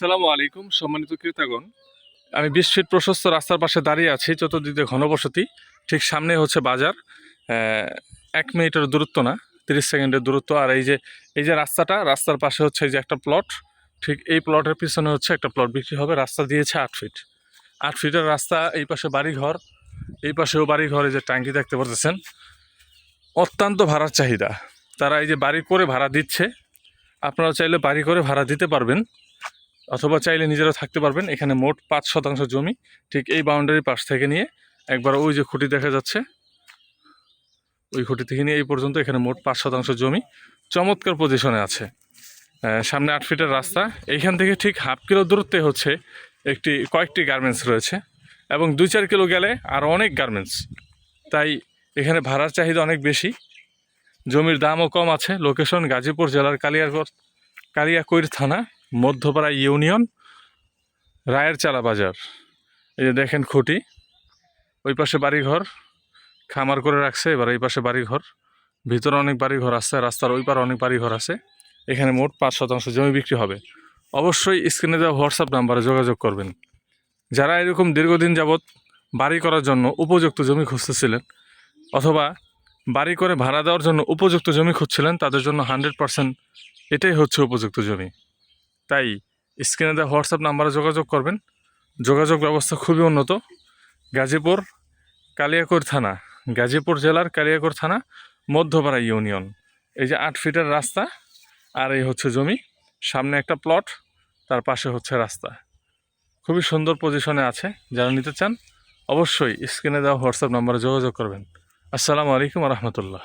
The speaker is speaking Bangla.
আসসালামু আলাইকুম সম্মানিত ক্রেতাগণ। আমি 20 ফিট প্রশস্ত রাস্তার পাশে দাঁড়িয়ে আছি। চতুর্দিকে ঘনবসতি, ঠিক সামনে হচ্ছে বাজার। 1 মিনিটের দূরত্ব না, 30 সেকেন্ডের দূরত্ব। আর এই যে রাস্তার পাশে হচ্ছে এই যে একটা প্লট, ঠিক এই প্লটের পিছনে হচ্ছে একটা প্লট বিক্রি হবে। রাস্তা দিয়েছে 8 ফিট, 8 ফিটের রাস্তা। এই পাশে বাড়িঘর, এই পাশেও বাড়িঘর। এই যে ট্যাঙ্কি দেখতে পাচ্ছেন, অত্যন্ত ভাড়ার চাহিদা। তারা এই যে বাড়ি করে ভাড়া দিচ্ছে। আপনারা চাইলে বাড়ি করে ভাড়া দিতে পারবেন, অথবা চাইলে নিজেরা থাকতে পারবেন। এখানে মোট 5 শতাংশ জমি, ঠিক এই বাউন্ডারির পাশ থেকে নিয়ে একবার ওই যে খুঁটি দেখা যাচ্ছে, ওই খুঁটি থেকে নিয়ে এই পর্যন্ত এখানে মোট 5 শতাংশ জমি চমৎকার পজিশনে আছে। সামনে 8 ফিটের রাস্তা। এইখান থেকে ঠিক হাফ কিলো দূরত্বে হচ্ছে কয়েকটি গার্মেন্টস রয়েছে, এবং 2-4 কিলো গেলে আরও অনেক গার্মেন্টস। তাই এখানে ভাড়ার চাহিদা অনেক বেশি, জমির দামও কম আছে। লোকেশন গাজীপুর জেলার কালিয়াকৈর থানা, মধ্যপাড়া ইউনিয়ন, রায়ের চালা বাজার। এই যে দেখেন খুঁটি, ওই পাশে বাড়িঘর খামার করে রাখছে। এবার এই পাশে বাড়িঘর, ভিতরে অনেক বাড়িঘর আছে, রাস্তার ওই পারে অনেক বাড়িঘর আছে। এখানে মোট 5 শতাংশ জমি বিক্রি হবে। অবশ্যই স্ক্রিনে দেওয়া হোয়াটসঅ্যাপ নাম্বারে যোগাযোগ করবেন। যারা এরকম দীর্ঘদিন যাবৎ বাড়ি করার জন্য উপযুক্ত জমি খুঁজতেছিলেন, অথবা বাড়ি করে ভাড়া দেওয়ার জন্য উপযুক্ত জমি খুঁজছিলেন, তাদের জন্য 100% এটাই হচ্ছে উপযুক্ত জমি। তাই স্ক্রিনে দেওয়া হোয়াটসঅ্যাপ নাম্বারে যোগাযোগ করবেন। যোগাযোগ ব্যবস্থা খুবই উন্নত। গাজীপুর কালিয়াকৈর থানা, গাজীপুর জেলার কালিয়াকৈর থানা, মধ্যপাড়া ইউনিয়ন। এই যে 8 ফিটের রাস্তা, আর এই হচ্ছে জমি। সামনে একটা প্লট, তার পাশে হচ্ছে রাস্তা। খুবই সুন্দর পজিশনে আছে। যারা নিতে চান অবশ্যই স্ক্রিনে দেওয়া হোয়াটসঅ্যাপ নাম্বারে যোগাযোগ করবেন। আসসালামু আলাইকুম রহমতুল্লাহ।